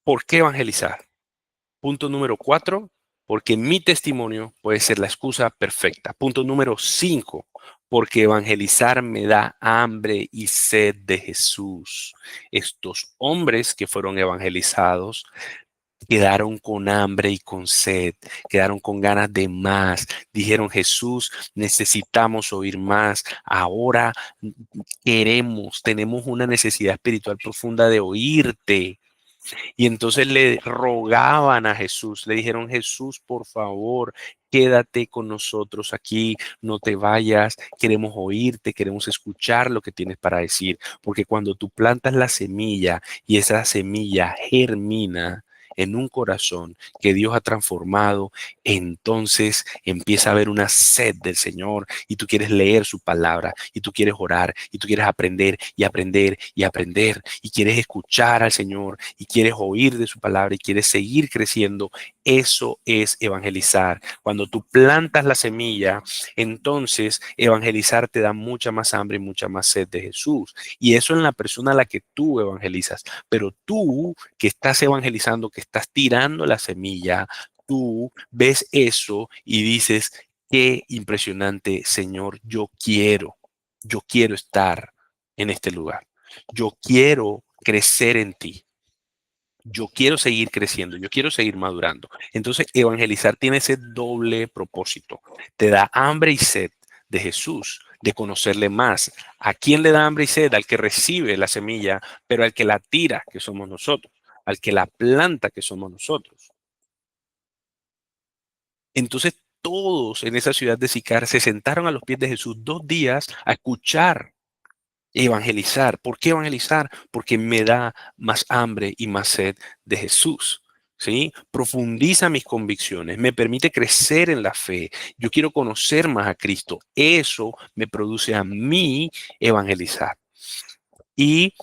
Speaker 1: ¿por qué evangelizar? Punto número 4, porque mi testimonio puede ser la excusa perfecta. Punto número 5, porque evangelizar me da hambre y sed de Jesús. Estos hombres que fueron evangelizados quedaron con hambre y con sed, quedaron con ganas de más. Dijeron, Jesús, necesitamos oír más. Ahora tenemos una necesidad espiritual profunda de oírte. Y entonces le rogaban a Jesús, le dijeron, Jesús, por favor, quédate con nosotros aquí, no te vayas, queremos oírte, queremos escuchar lo que tienes para decir, porque cuando tú plantas la semilla y esa semilla germina en un corazón que Dios ha transformado, entonces empieza a haber una sed del Señor y tú quieres leer su palabra y tú quieres orar y tú quieres aprender y aprender y aprender y quieres escuchar al Señor y quieres oír de su palabra y quieres seguir creciendo. Eso es evangelizar. Cuando tú plantas la semilla, entonces evangelizar te da mucha más hambre y mucha más sed de Jesús. Y eso en la persona a la que tú evangelizas. Pero tú que estás evangelizando, que estás tirando la semilla, tú ves eso y dices, qué impresionante, Señor, yo quiero estar en este lugar. Yo quiero crecer en ti. Yo quiero seguir creciendo, yo quiero seguir madurando. Entonces, evangelizar tiene ese doble propósito. Te da hambre y sed de Jesús, de conocerle más. ¿A quién le da hambre y sed? Al que recibe la semilla, pero al que la tira, que somos nosotros, al que la planta, que somos nosotros. Entonces, todos en esa ciudad de Sicar se sentaron a los pies de Jesús 2 días a escuchar. Evangelizar. ¿Por qué evangelizar? Porque me da más hambre y más sed de Jesús. ¿Sí? Profundiza mis convicciones, me permite crecer en la fe. Yo quiero conocer más a Cristo. Eso me produce a mí evangelizar. Y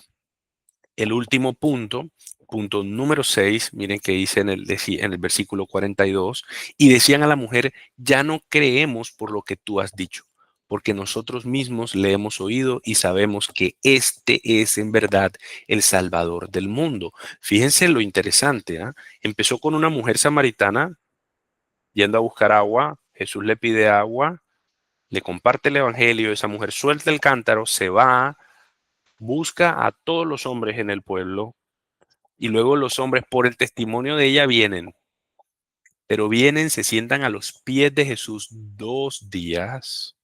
Speaker 1: el último punto, punto número 6, miren que dice en el versículo 42, y decían a la mujer, ya no creemos por lo que tú has dicho, porque nosotros mismos le hemos oído y sabemos que este es en verdad el Salvador del mundo. Fíjense lo interesante, ¿ah? Empezó con una mujer samaritana yendo a buscar agua, Jesús le pide agua, le comparte el evangelio, esa mujer suelta el cántaro, se va, busca a todos los hombres en el pueblo, y luego los hombres por el testimonio de ella vienen, pero vienen, se sientan a los pies de Jesús 2 días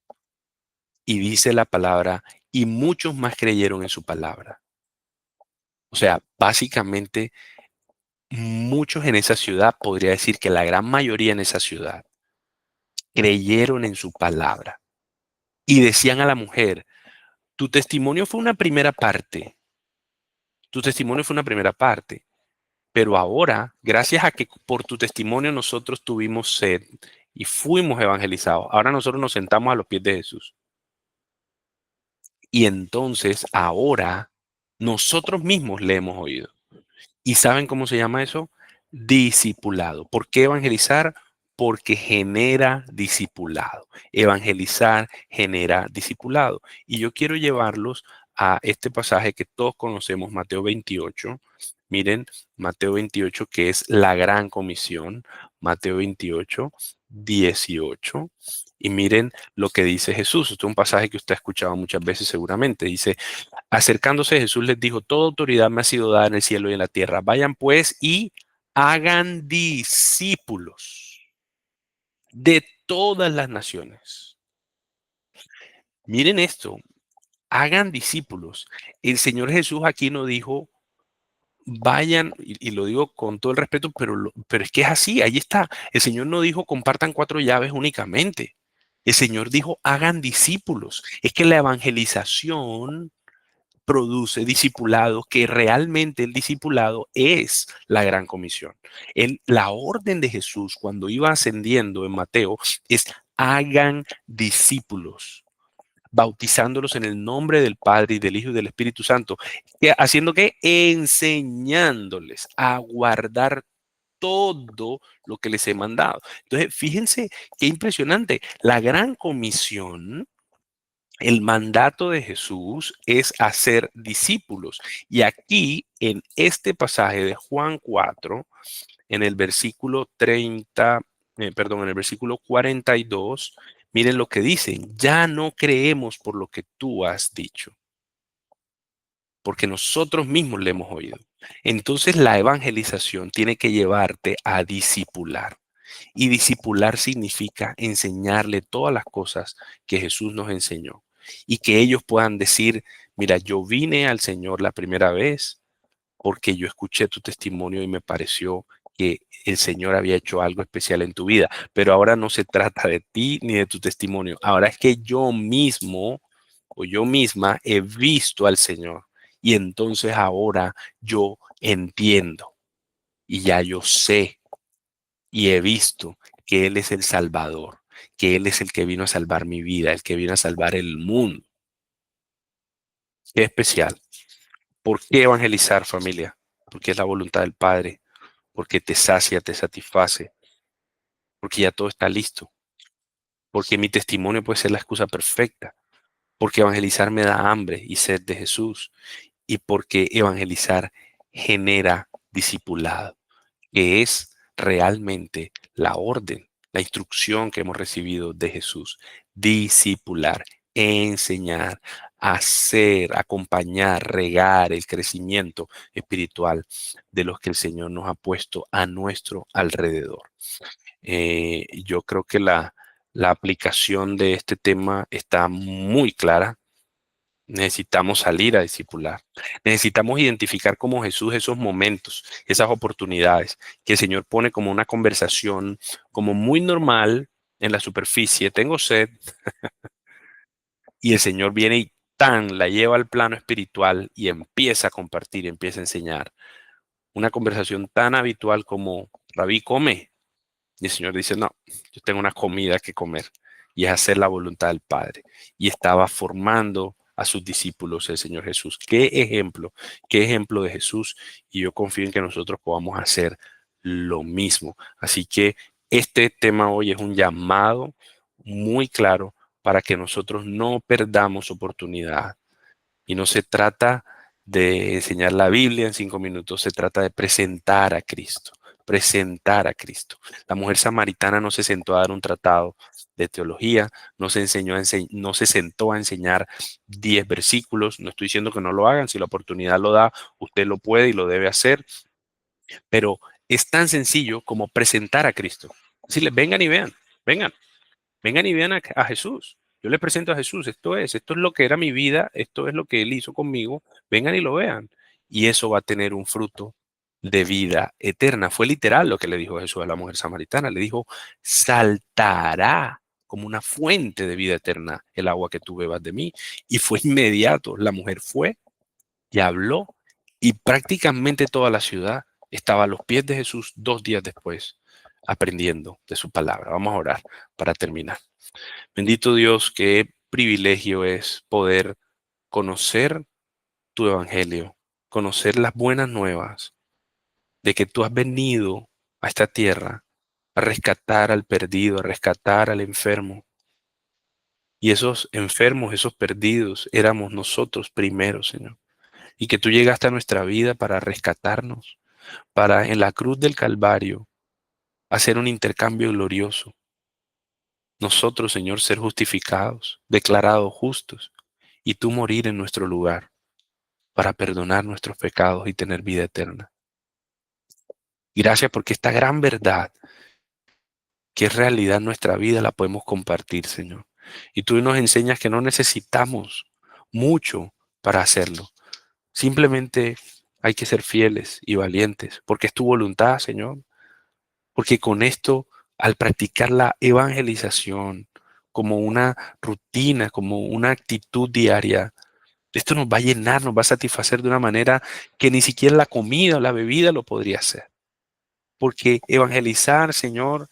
Speaker 1: y dice la palabra, y muchos más creyeron en su palabra. O sea, básicamente muchos en esa ciudad, podría decir que la gran mayoría en esa ciudad, creyeron en su palabra y decían a la mujer, tu testimonio fue una primera parte, tu testimonio fue una primera parte. Pero ahora, gracias a que por tu testimonio nosotros tuvimos sed y fuimos evangelizados, ahora nosotros nos sentamos a los pies de Jesús. Y entonces ahora nosotros mismos le hemos oído. ¿Y saben cómo se llama eso? Discipulado. ¿Por qué evangelizar? Porque genera discipulado. Evangelizar genera discipulado. Y yo quiero llevarlos a este pasaje que todos conocemos, Mateo 28. Miren, Mateo 28, que es la gran comisión. Mateo 28, 18. Y miren lo que dice Jesús. Este es un pasaje que usted ha escuchado muchas veces seguramente. Dice, acercándose Jesús les dijo, toda autoridad me ha sido dada en el cielo y en la tierra. Vayan pues y hagan discípulos de todas las naciones. Miren esto, hagan discípulos. El Señor Jesús aquí no dijo, vayan, y lo digo con todo el respeto, pero es que es así, ahí está. El Señor no dijo, compartan 4 llaves únicamente. El Señor dijo, hagan discípulos. Es que la evangelización produce discipulado, que realmente el discipulado es la gran comisión. La orden de Jesús cuando iba ascendiendo en Mateo es hagan discípulos, bautizándolos en el nombre del Padre y del Hijo y del Espíritu Santo, haciendo que enseñándoles a guardar todo lo que les he mandado. Entonces, fíjense qué impresionante. La gran comisión, el mandato de Jesús es hacer discípulos. Y aquí, en este pasaje de Juan 4, en el versículo 30, perdón, en el versículo 42, Miren lo que dicen, ya no creemos por lo que tú has dicho, porque nosotros mismos le hemos oído. Entonces la evangelización tiene que llevarte a discipular. Y discipular significa enseñarle todas las cosas que Jesús nos enseñó. Y que ellos puedan decir, mira, yo vine al Señor la primera vez porque yo escuché tu testimonio y me pareció que el Señor había hecho algo especial en tu vida. Pero ahora no se trata de ti ni de tu testimonio. Ahora es que yo mismo o yo misma he visto al Señor. Y entonces ahora yo entiendo y ya yo sé y he visto que Él es el Salvador, que Él es el que vino a salvar mi vida, el que vino a salvar el mundo. Qué especial. ¿Por qué evangelizar, familia? Porque es la voluntad del Padre, porque te sacia, te satisface, porque ya todo está listo, porque mi testimonio puede ser la excusa perfecta, porque evangelizar me da hambre y sed de Jesús, y porque evangelizar genera discipulado, que es realmente la orden, la instrucción que hemos recibido de Jesús. Discipular, enseñar, hacer, acompañar, regar el crecimiento espiritual de los que el Señor nos ha puesto a nuestro alrededor. Yo creo que la aplicación de este tema está muy clara. Necesitamos salir a discipular. Necesitamos identificar como Jesús esos momentos, esas oportunidades que el Señor pone como una conversación, como muy normal en la superficie. Tengo sed y el Señor viene y tan la lleva al plano espiritual y empieza a compartir, empieza a enseñar. Una conversación tan habitual como, Rabí, come. Y el Señor dice, no, yo tengo una comida que comer y es hacer la voluntad del Padre. Y estaba formando a sus discípulos el Señor Jesús. Qué ejemplo de Jesús. Y yo confío en que nosotros podamos hacer lo mismo. Así que este tema hoy es un llamado muy claro para que nosotros no perdamos oportunidad. Y no se trata de enseñar la Biblia en 5 minutos, se trata de presentar a Cristo, presentar a Cristo. La mujer samaritana no se sentó a dar un tratado de teología, no se sentó a enseñar 10 versículos. No estoy diciendo que no lo hagan, si la oportunidad lo da, usted lo puede y lo debe hacer, pero es tan sencillo como presentar a Cristo. Decirle, vengan y vean, vengan. Vengan y vean a Jesús. Yo les presento a Jesús. Esto es lo que era mi vida, esto es lo que Él hizo conmigo. Vengan y lo vean. Y eso va a tener un fruto de vida eterna. Fue literal lo que le dijo Jesús a la mujer samaritana. Le dijo, saltará como una fuente de vida eterna el agua que tú bebas de mí. Y fue inmediato. La mujer fue y habló y prácticamente toda la ciudad estaba a los pies de Jesús 2 días después, aprendiendo de su palabra. Vamos a orar para terminar. Bendito Dios, qué privilegio es poder conocer tu evangelio, conocer las buenas nuevas de que tú has venido a esta tierra a rescatar al perdido, a rescatar al enfermo. Y esos enfermos, esos perdidos, éramos nosotros primero, Señor. Y que tú llegaste a nuestra vida para rescatarnos, para en la cruz del Calvario hacer un intercambio glorioso. Nosotros, Señor, ser justificados, declarados justos, y tú morir en nuestro lugar para perdonar nuestros pecados y tener vida eterna. Gracias porque esta gran verdad, que es realidad en nuestra vida, la podemos compartir, Señor. Y tú nos enseñas que no necesitamos mucho para hacerlo. Simplemente hay que ser fieles y valientes, porque es tu voluntad, Señor. Porque con esto, al practicar la evangelización como una rutina, como una actitud diaria, esto nos va a llenar, nos va a satisfacer de una manera que ni siquiera la comida o la bebida lo podría hacer. Porque evangelizar, Señor,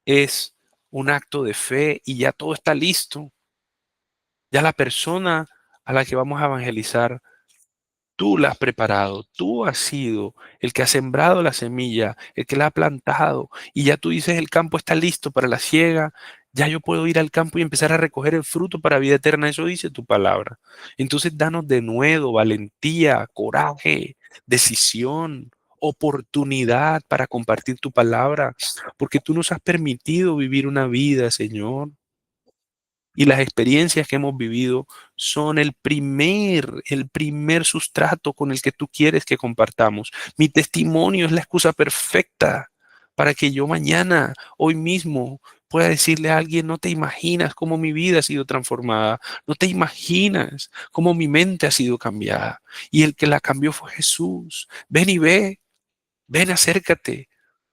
Speaker 1: es un acto de fe y ya todo está listo. Ya la persona a la que vamos a evangelizar, tú la has preparado, tú has sido el que ha sembrado la semilla, el que la ha plantado, y ya tú dices, el campo está listo para la siega, ya yo puedo ir al campo y empezar a recoger el fruto para vida eterna, eso dice tu palabra. Entonces danos de nuevo valentía, coraje, decisión, oportunidad para compartir tu palabra, porque tú nos has permitido vivir una vida, Señor, Y las experiencias que hemos vivido son el primer sustrato con el que tú quieres que compartamos. Mi testimonio es la excusa perfecta para que yo mañana, hoy mismo, pueda decirle a alguien, no te imaginas cómo mi vida ha sido transformada, no te imaginas cómo mi mente ha sido cambiada. Y el que la cambió fue Jesús. Ven y ve, ven, acércate,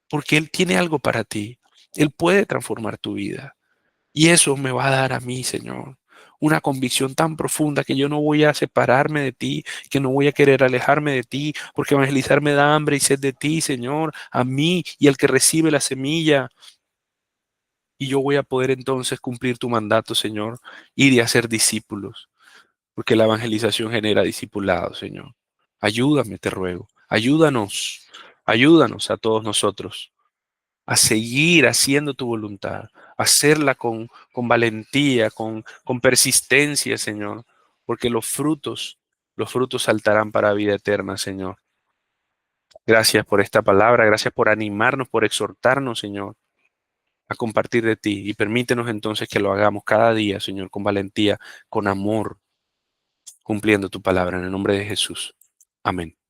Speaker 1: porque Él tiene algo para ti. Él puede transformar tu vida. Y eso me va a dar a mí, Señor, una convicción tan profunda que yo no voy a separarme de ti, que no voy a querer alejarme de ti, porque evangelizar me da hambre y sed de ti, Señor, a mí y al que recibe la semilla. Y yo voy a poder entonces cumplir tu mandato, Señor, ir y hacer discípulos, porque la evangelización genera discipulado, Señor. Ayúdame, te ruego. Ayúdanos a todos nosotros a seguir haciendo tu voluntad, a hacerla con valentía, con persistencia, Señor, porque los frutos saltarán para vida eterna, Señor. Gracias por esta palabra, gracias por animarnos, por exhortarnos, Señor, a compartir de ti y permítenos entonces que lo hagamos cada día, Señor, con valentía, con amor, cumpliendo tu palabra en el nombre de Jesús. Amén.